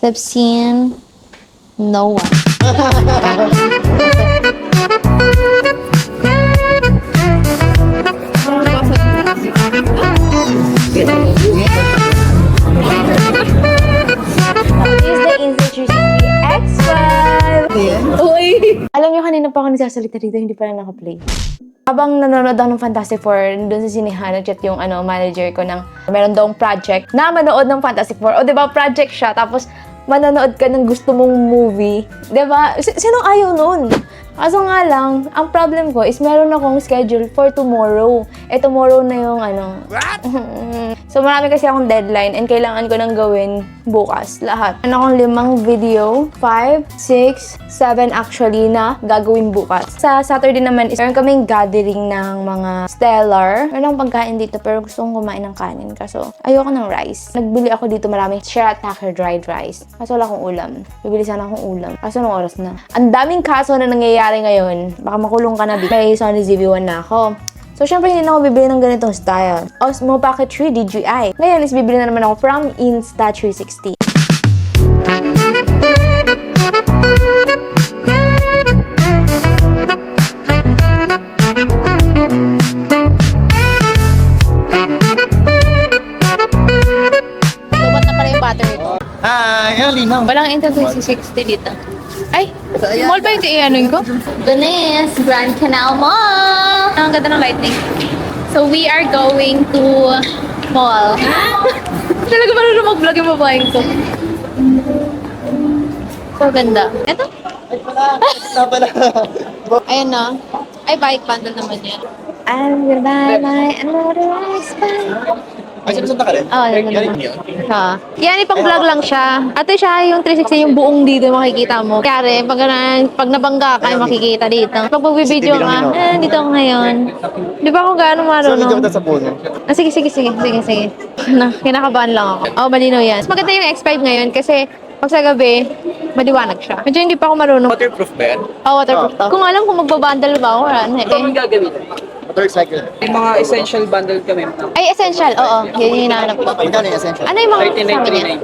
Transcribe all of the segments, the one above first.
I've seen no one. Is the Institute X5. Uy! Alam niyo, kanina pa ako nagsasalita dito, hindi pa na naka-play. Habang nanonood ako ng Fantastic Four, doon sa sinehan, nag-chat yung manager ko ng meron daw project na manood ng Fantastic Four. O, di ba, project siya, tapos manonood ka ng gusto mong movie. Di ba? Sinong ayaw nun? Kaso nga lang, ang problem ko is meron akong schedule for tomorrow. Tomorrow na yung What? So, marami kasi akong deadline and kailangan ko nang gawin bukas lahat. Meron akong 5 video, 5, 6, 7 actually na gagawin bukas. Sa Saturday naman is meron kaming gathering ng mga stellar. Meron akong pagkain dito pero gusto kong kumain ng kanin. Kaso, ayoko ng rice. Nagbili ako dito maraming shirataki dried rice. Kaso wala akong ulam. Bibili sana akong ulam. Kaso anong oras na? Ang daming kaso na nangyayari ngayon. Baka makulong ka na. May Sony ZV-1 na ako. So, syempre, hindi na ako bibili ng ganitong style. Osmo Pocket 3 DJI. Ngayon is bibili na naman ako from Insta360. Lubat na pala yung battery ko. Yan, linaw. Walang Insta360 dito. Ay, mall ba yung i-anoin ko? Venice, Grand Canal Mall. Ang ganda ng lighting. So, we are going to mall. Talaga marunong mag-vlog yung babaeng ko. So, ganda. Ito? Ayun na. Ay, bike bundle naman yan. I'm gonna buy my another ice bike. Ay, sinasanta ka rin? Oo, yan, ipang vlog lang siya. Ate siya, yung 360, yung buong dito makikita mo. Kaya pag nabangga ka, makikita dito. Pag magbibideo ka, dito ako ngayon. Di ba ako gaano marunong? So, hindi sa puno. Sige. Kinakabahan lang ako. Malinaw yan. Mas maganda yung X5 ngayon kasi pag sa gabi, maliwanag siya. Medyo hindi pa ako marunong. Waterproof ba yan? Waterproof to. Kung alam kung magbabundle ba ako, Ito ang gagawin. Motorcycle. May mga essential bundle kami. Ay, essential. Oo, yun yung hinahanap ko. Magkano yung essential? Ano yung mga kasama niya?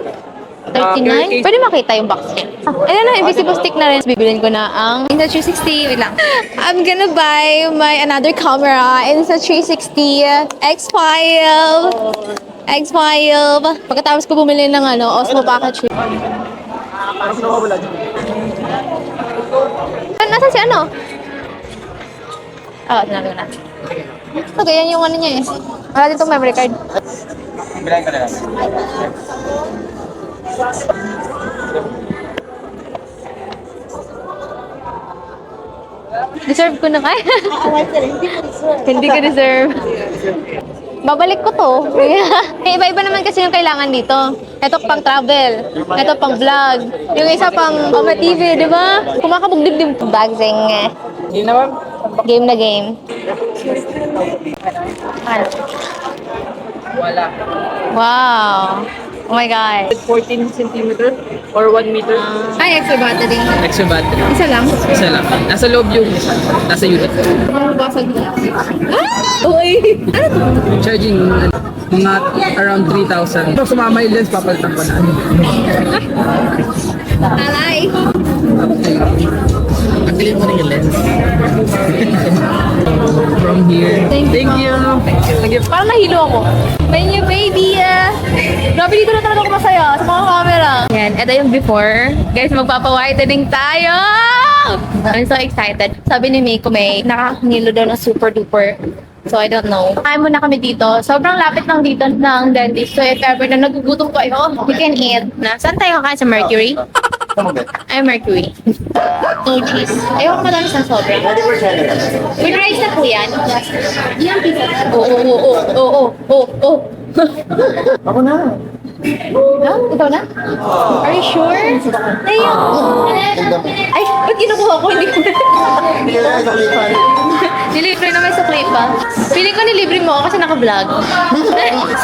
39? Pwede makita yung box niya. Ayun na, invisible stick na rin. Bibilin ko na ang Insta360. Wait lang. I'm gonna buy my another camera. Insta360 X5. Pagkatapos ko bumili ng Osmo Pocket 3. Parang nawawala dyan. Nasaan si sinabi ko na. Okay, yan yung niya eh. Wala din itong memory card. Bilahin ka na lang. Deserve ko na. Ay! Hindi ko deserve. Babalik ko to. Iba-iba naman kasi yung kailangan dito. Ito pang travel. Ito pang vlog. Yung isa pang TV, di ba? Kumakabugdib din. Bagsing. Hindi naman. Game na game. Ano? Wala. Wow. Oh my God. 14 centimeter or 1 meter. Ay, extra battery. Extra battery. Isa lang? Isa lang. Nasa loob yung isa. Nasa unit. Basag na. Uy! Ano to? Charging mga around 3,000. Pag sumama yung lens, papalitan ko na. Alay! Tanggalin mo na yung lens. From here. Thank you. Parang nahilo ako. My new baby! Grabe, dito na talaga ako masaya sa mga camera. Yan, ito yung before. Guys, magpapa-whitening tayo! I'm so excited. Sabi ni May, nakakangilo daw na super duper. So, I don't know. Kain muna kami dito. Sobrang lapit lang dito ng dentist. So, if ever na nagugutom kayo, you can eat. Saan tayo kakain? Sa Mercury? Ay, Mercury. No cheese. Ayoko madami sa sobra. With rice na po yan. Ilang pizza? Oo. Ako na. No? Ikaw na? Are you sure? Ay, ba't kinukuha ko? Hindi ko Hindi na, Nilibre na may sukli pa. Feeling ko nilibre mo ako kasi naka-vlog.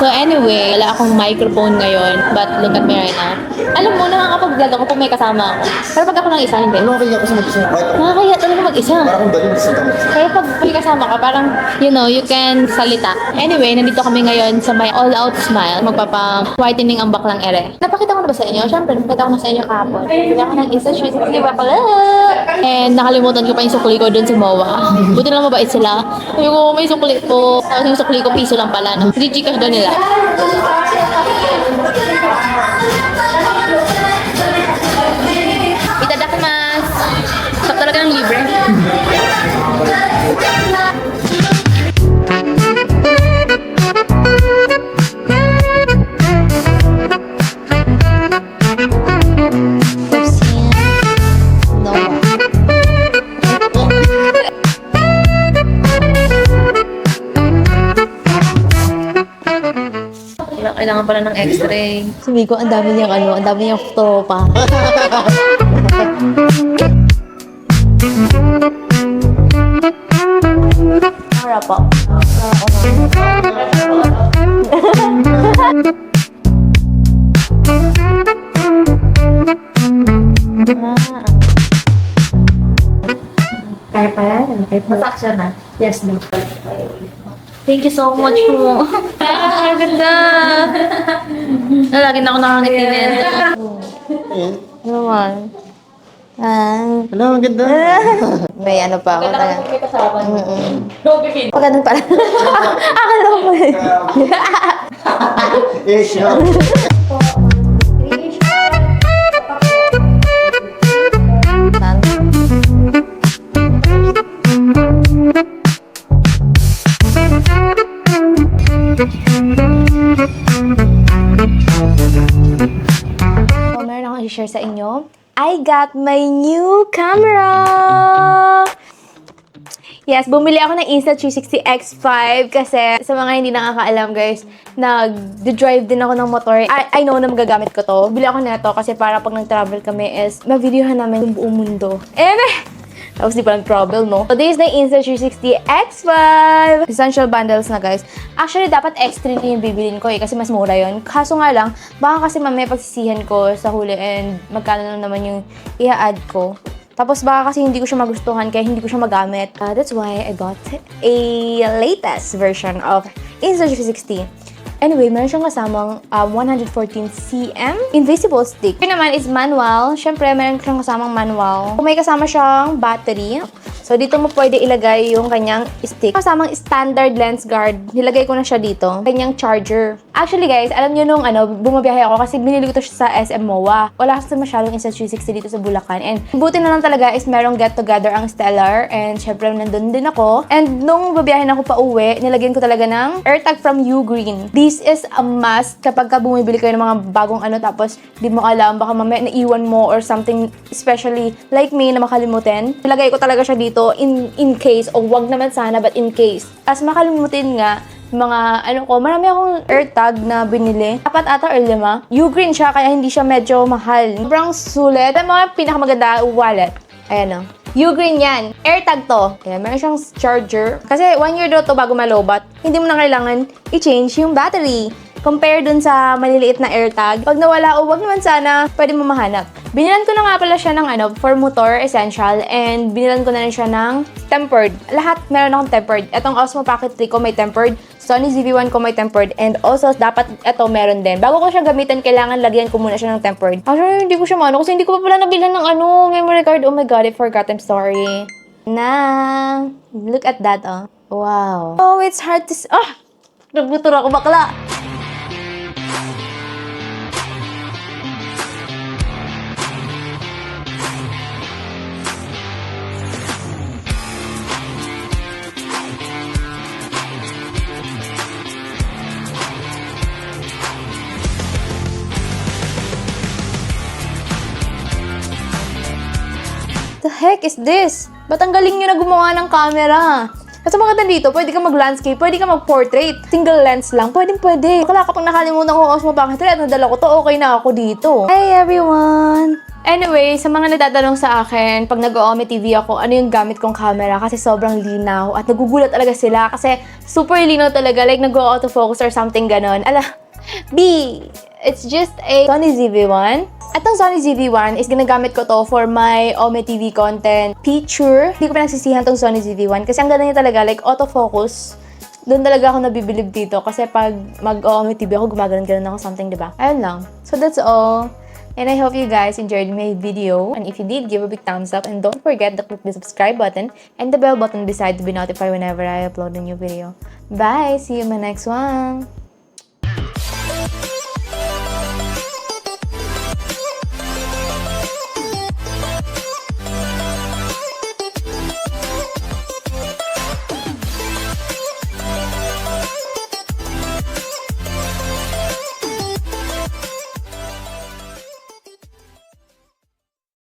So anyway, wala akong microphone ngayon. But look at me right now. Alam mo, nakakapag-vlog ako pag may kasama ako. Pero pag ako lang isa, hindi. Ano kaya ako sa mag-isa? Nakakaya talaga mag-isa. Parang kung galing sa damit. Kaya pag may kasama ka, parang, you know, you can salita. Anyway, nandito kami ngayon sa may all-out smile. Magpapa-whitening ang baklang ere. Napakita ko na ba sa inyo? Siyempre, napakita ko na sa inyo kahapon. Bili ako ng isa, shoes, hindi ba pala? And nakalimutan ko pa yung sukli ko dun sa MOA. Buti lang mabait sila. Sabi ko, may sukli ko. Tapos yung sukli ko, piso lang pala. No? Hindi Gcash doon nila. Itadakimasu! Stop talaga ng libre. Kailangan pala ng x-ray. Sabi ko, ang dami niyang ang dami niyang tropa. Para po. Kaya pa yan? Masaksyon na? Yes, no. Thank you so much po. Ang ganda. Lagi na ako nakangitinin. Ayan. Naman. Hello, ang ganda. May ano pa ako. May kasama. Pag ganun pala. Akala ko pa eh. Eh, siya. So, meron akong i-share sa inyo. I got my new camera! Yes, bumili ako ng Insta360 X5 kasi sa mga hindi nakakaalam guys, nag-drive din ako ng motor. I know na magagamit ko to. Bili ako nito kasi para pag nag-travel kami is ma-videohan namin yung buong mundo. Tapos di pa nag-travel, no? So, this is the Insta360 X5! Essential bundles na, guys. Actually, dapat X3 na yung bibilin ko eh, kasi mas mura yun. Kaso nga lang, baka kasi mamaya pagsisihan ko sa huli and magkano na naman yung i-add ko. Tapos baka kasi hindi ko siya magustuhan, kaya hindi ko siya magamit. That's why I got a latest version of Insta360. Anyway, meron siyang kasamang 114cm invisible stick. Ito naman is manual. Siyempre, meron siyang kasamang manual. May kasama siyang battery. So, dito mo pwede ilagay yung kanyang stick. Kasamang standard lens guard. Nilagay ko na siya dito. Kanyang charger. Actually, guys, alam nyo nung bumabiyahe ako kasi binili ko to siya sa SM MOA. Wala kasi masyadong Insta360 dito sa Bulacan. And buti na lang talaga is merong get-together ang Stellar. And syempre, nandun din ako. And nung babiyahe na ako pa uwi, nilagyan ko talaga ng AirTag from Ugreen. This is a must kapag ka bumibili kayo ng mga bagong tapos di mo alam, baka mamaya naiwan mo or something, especially like me na makalimutin. Nilagay ko talaga siya dito in case, o wag naman sana, but in case. As makalimutin nga, mga marami akong AirTag na binili. 4 ata or 5. Ugreen siya, kaya hindi siya medyo mahal. Sobrang sulit. Ang mga pinakamaganda wallet. Ayan o. Ugreen yan. AirTag to. Ayan, meron siyang charger. Kasi 1 year daw to bago malobat. Hindi mo na kailangan i-change yung battery. Compare dun sa maliliit na AirTag. Pag nawala o wag naman sana, pwede mo mahanap. Binilan ko na nga pala siya ng for motor essential, and binilan ko na rin siya ng tempered. Lahat meron akong tempered. Etong Osmo Pocket 3 ko may tempered. Sony ZV-1 ko may tempered, and also dapat ito meron din. Bago ko siya gamitin, kailangan lagyan ko muna siya ng tempered. Actually, hindi ko siya kasi hindi ko pa pala nabilan ng memory card. Oh my god, I forgot. I'm sorry. Look at that, oh. Wow. Oh, it's hard to nagbutur ako bakla. The heck is this? Ba't ang galing nyo na gumawa ng camera? Kasi maganda dito, pwede ka mag-landscape, pwede ka mag-portrait. Single lens lang, pwede. Kaya kapag nakalimutan ko Osmo Pocket 3 at nadala ko to, okay na ako dito. Hi everyone! Anyway, sa mga nagtatanong sa akin, pag nag-OME TV ako, ano yung gamit kong camera kasi sobrang linaw at nagugulat talaga sila kasi super linaw talaga, like nag-autofocus or something ganon. B, it's just a Sony ZV-1. At ang Sony ZV-1 is ginagamit ko to for my OME TV content picture. Hindi ko pinagsisihan tong Sony ZV-1 kasi ang ganda niya talaga, like autofocus. Doon talaga ako nabibilib dito kasi pag mag-OME TV ako, gumaganon-ganon ako something, diba? Ayun lang. So that's all. And I hope you guys enjoyed my video. And if you did, give a big thumbs up. And don't forget to click the subscribe button and the bell button beside to be notified whenever I upload a new video. Bye! See you in my next one!